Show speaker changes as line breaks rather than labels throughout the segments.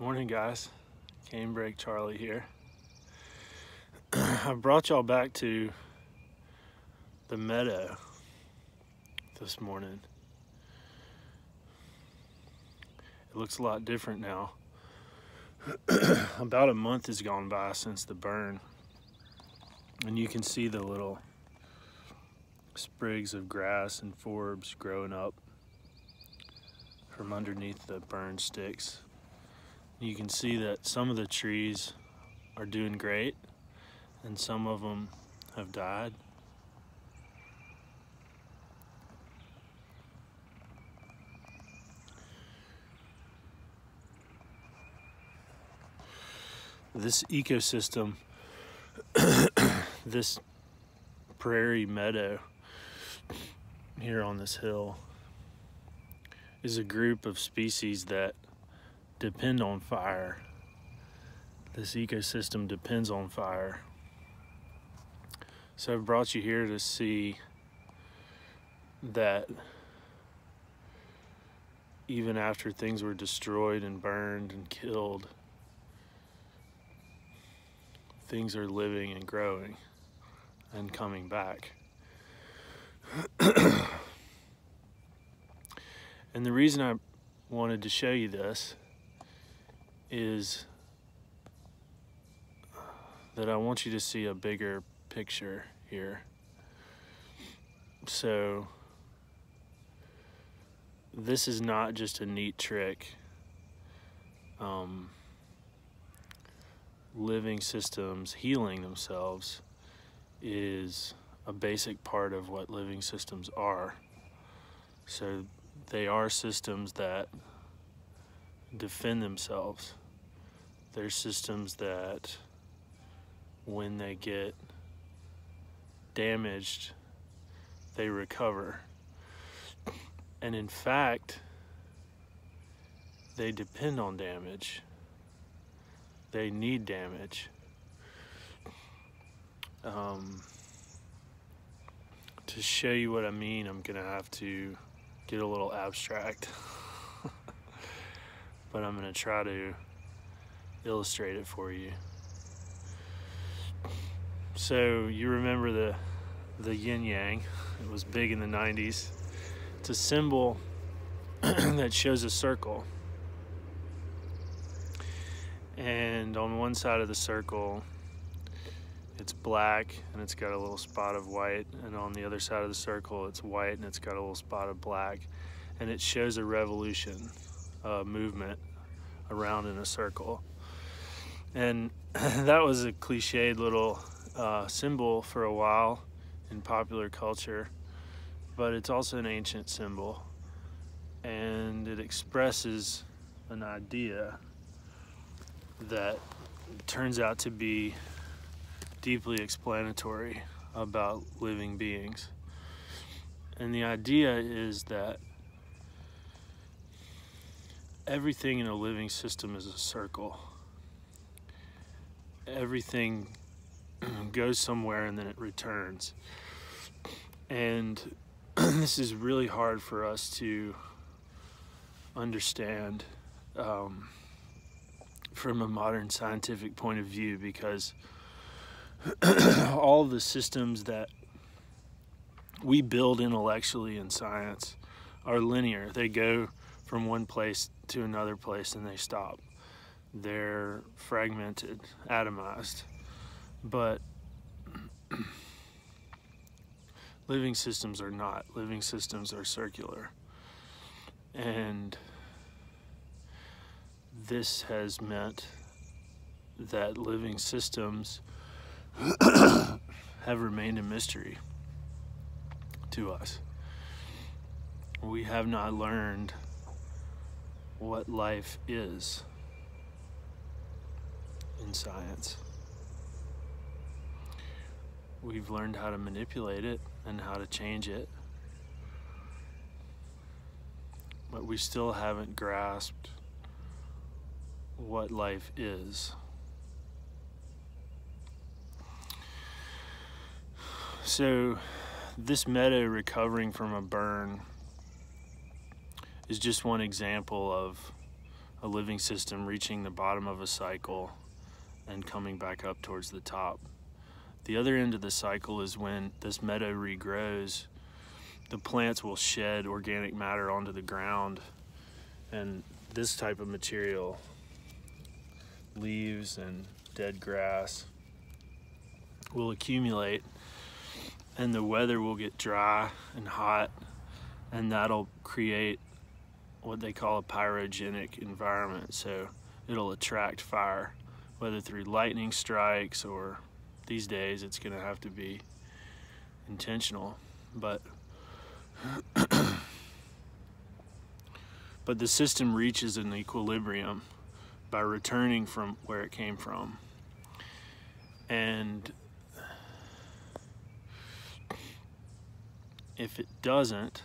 Morning, guys. Canebrake Charlie here. I brought y'all back to the meadow this morning. It looks a lot different now. About a month has gone by since the burn, and you can see the little sprigs of grass and forbs growing up from underneath the burned sticks. You can see that some of the trees are doing great and some of them have died. This ecosystem, this prairie meadow here on this hill, is a group of species that depend on fire. This ecosystem depends on fire. So I've brought you here to see that even after things were destroyed and burned and killed, things are living and growing and coming back. And the reason I wanted to show you this is that I want you to see a bigger picture here. So this is not just a neat trick. Living systems healing themselves is a basic part of what living systems are. So they are systems that defend themselves. They're systems that, when they get damaged, they recover. And in fact, they depend on damage. They need damage. To show you what I mean, I'm gonna have to get a little abstract. But I'm gonna try to illustrate it for you. So you remember the yin yang? It was big in the 90s. It's a symbol that shows a circle. And on one side of the circle, it's black and it's got a little spot of white. And on the other side of the circle, it's white and it's got a little spot of black. And it shows a revolution, a movement around in a circle. And that was a cliched little symbol for a while in popular culture, but it's also an ancient symbol, and it expresses an idea that turns out to be deeply explanatory about living beings. And the idea is that everything in a living system is a circle. Everything goes somewhere and then it returns. And this is really hard for us to understand from a modern scientific point of view, because all of the systems that we build intellectually in science are linear. They go from one place to another place and they stop. They're fragmented, atomized. But living systems are not. Living systems are circular. And this has meant that living systems have remained a mystery to us. We have not learned what life is in science. We've learned how to manipulate it and how to change it, but we still haven't grasped what life is. So this meadow recovering from a burn is just one example of a living system reaching the bottom of a cycle and coming back up towards the top. The other end of the cycle is when this meadow regrows. The plants will shed organic matter onto the ground, and this type of material, leaves and dead grass, will accumulate, and the weather will get dry and hot, and that'll create what they call a pyrogenic environment. So it'll attract fire, whether through lightning strikes, or these days it's going to have to be intentional. But but the system reaches an equilibrium by returning from where it came from. And if it doesn't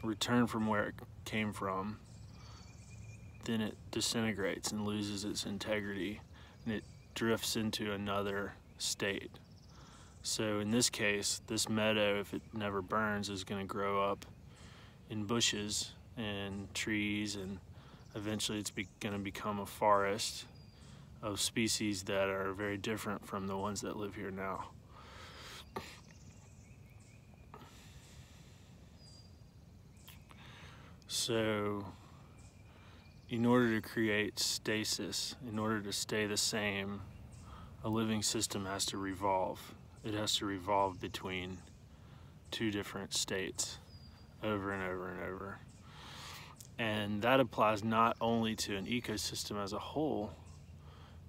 return from where it came from, then it disintegrates and loses its integrity, and it drifts into another state. So in this case, this meadow, if it never burns, is going to grow up in bushes and trees, and eventually it's going to become a forest of species that are very different from the ones that live here now. So in order to create stasis, in order to stay the same, a living system has to revolve. It has to revolve between two different states over and over and over. And that applies not only to an ecosystem as a whole,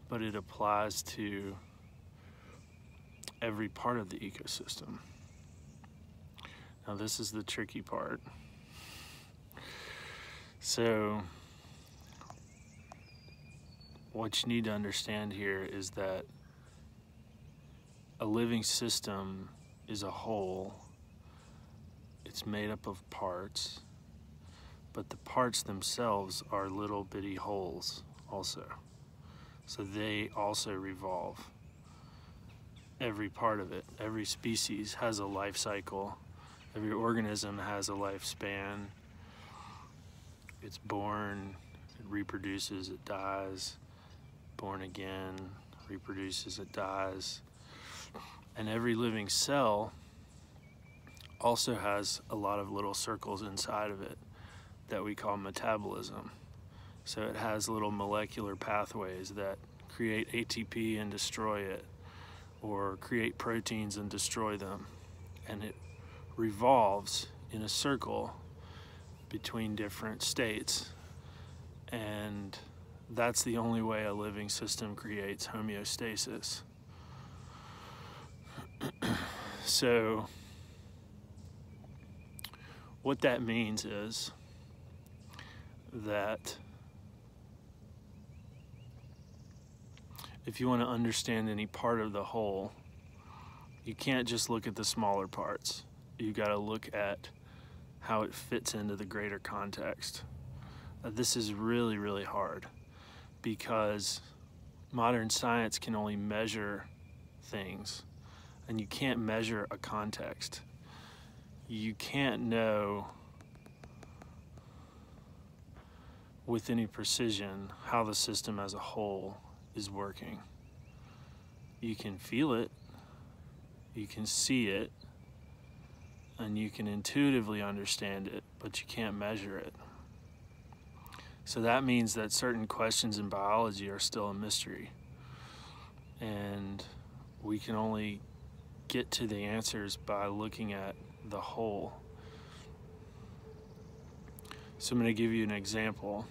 but it applies to every part of the ecosystem. Now this is the tricky part. So what you need to understand here is that a living system is a whole. It's made up of parts, but the parts themselves are little bitty holes also. So they also revolve. Every part of it, every species has a life cycle. Every organism has a lifespan. It's born, it reproduces, it dies, born again, reproduces, it dies. And every living cell also has a lot of little circles inside of it that we call metabolism. So it has little molecular pathways that create ATP and destroy it, or create proteins and destroy them. And it revolves in a circle between different states. And that's the only way a living system creates homeostasis. So what that means is that if you want to understand any part of the whole, you can't just look at the smaller parts. You got to look at how it fits into the greater context. This is really, really hard because modern science can only measure things, and you can't measure a context. You can't know with any precision how the system as a whole is working. You can feel it, you can see it, and you can intuitively understand it, but you can't measure it. So that means that certain questions in biology are still a mystery, and we can only get to the answers by looking at the whole. So I'm going to give you an example.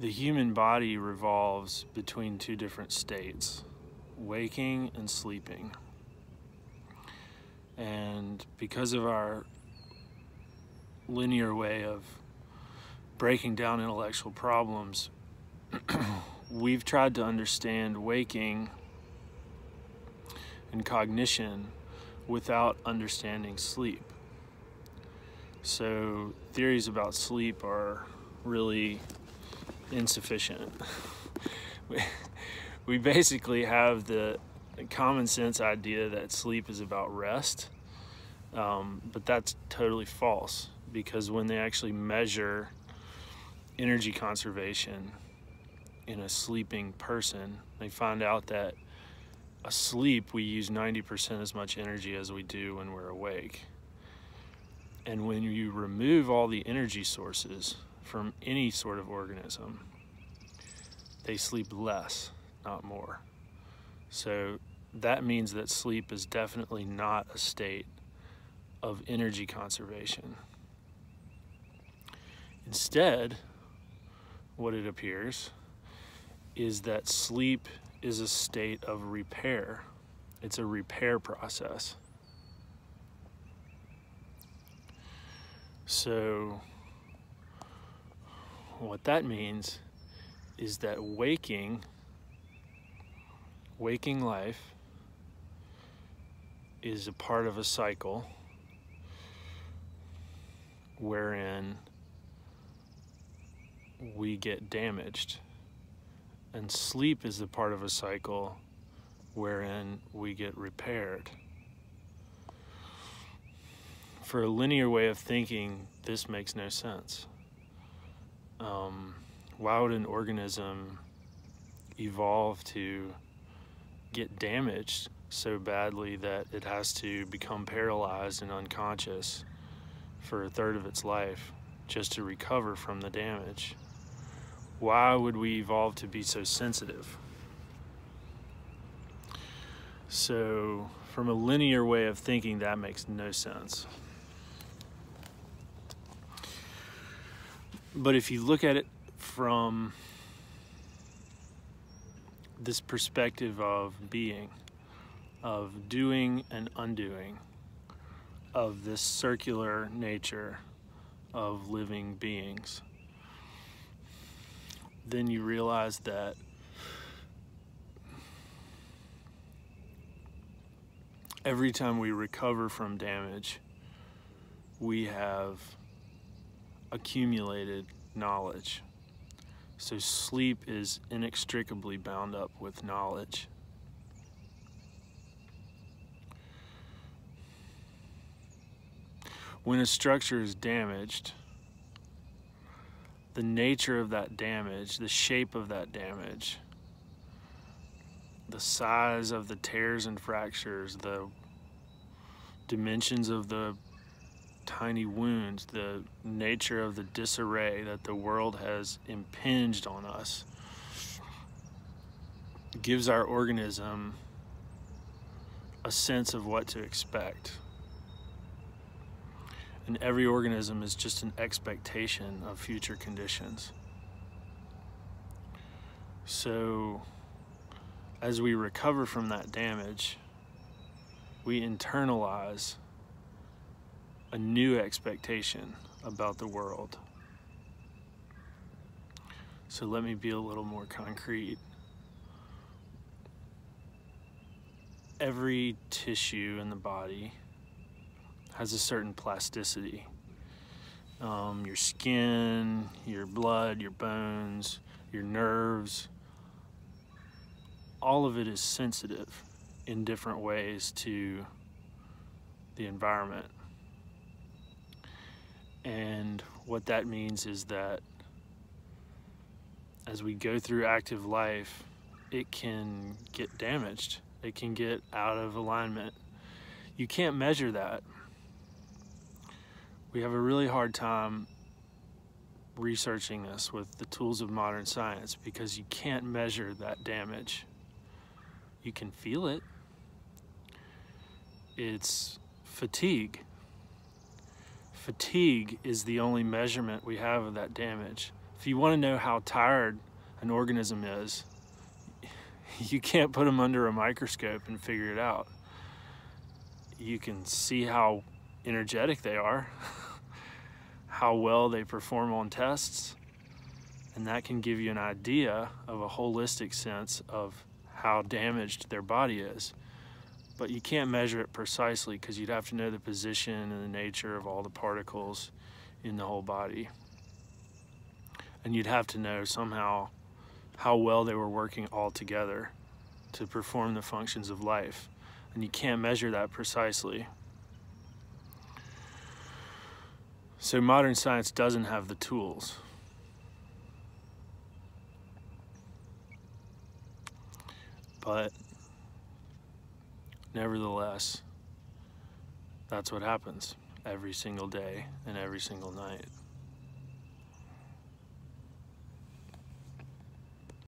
The human body revolves between two different states, waking and sleeping. And because of our linear way of breaking down intellectual problems, we've tried to understand waking and cognition without understanding sleep. So theories about sleep are really insufficient. We basically have the common sense idea that sleep is about rest, but that's totally false. because when they actually measure energy conservation in a sleeping person, they find out that asleep we use 90% as much energy as we do when we're awake. And when you remove all the energy sources from any sort of organism, they sleep less, not more. So that means that sleep is definitely not a state of energy conservation. Instead, what it appears is that sleep is a state of repair. It's a repair process. So what that means is that waking life is a part of a cycle wherein we get damaged, and sleep is the part of a cycle wherein we get repaired. For a linear way of thinking, this makes no sense. Why would an organism evolve to get damaged so badly that it has to become paralyzed and unconscious for a third of its life just to recover from the damage? Why would we evolve to be so sensitive? So, from a linear way of thinking, that makes no sense. But if you look at it from this perspective of being, of doing and undoing, of this circular nature of living beings, then you realize that every time we recover from damage, we have accumulated knowledge. So sleep is inextricably bound up with knowledge. When a structure is damaged, the nature of that damage, the shape of that damage, the size of the tears and fractures, the dimensions of the tiny wounds, the nature of the disarray that the world has impinged on us, gives our organism a sense of what to expect. And every organism is just an expectation of future conditions. So, as we recover from that damage, we internalize a new expectation about the world. So let me be a little more concrete. Every tissue in the body has a certain plasticity. Your skin, your blood, your bones, your nerves, all of it is sensitive in different ways to the environment. And what that means is that as we go through active life, it can get damaged. It can get out of alignment. You can't measure that. We have a really hard time researching this with the tools of modern science because you can't measure that damage. You can feel it. It's fatigue. Fatigue is the only measurement we have of that damage. If you want to know how tired an organism is, you can't put them under a microscope and figure it out. You can see how energetic they are, how well they perform on tests, and that can give you an idea of a holistic sense of how damaged their body is. But you can't measure it precisely because you'd have to know the position and the nature of all the particles in the whole body. And you'd have to know somehow how well they were working all together to perform the functions of life. And you can't measure that precisely. So modern science doesn't have the tools. But nevertheless, that's what happens every single day and every single night.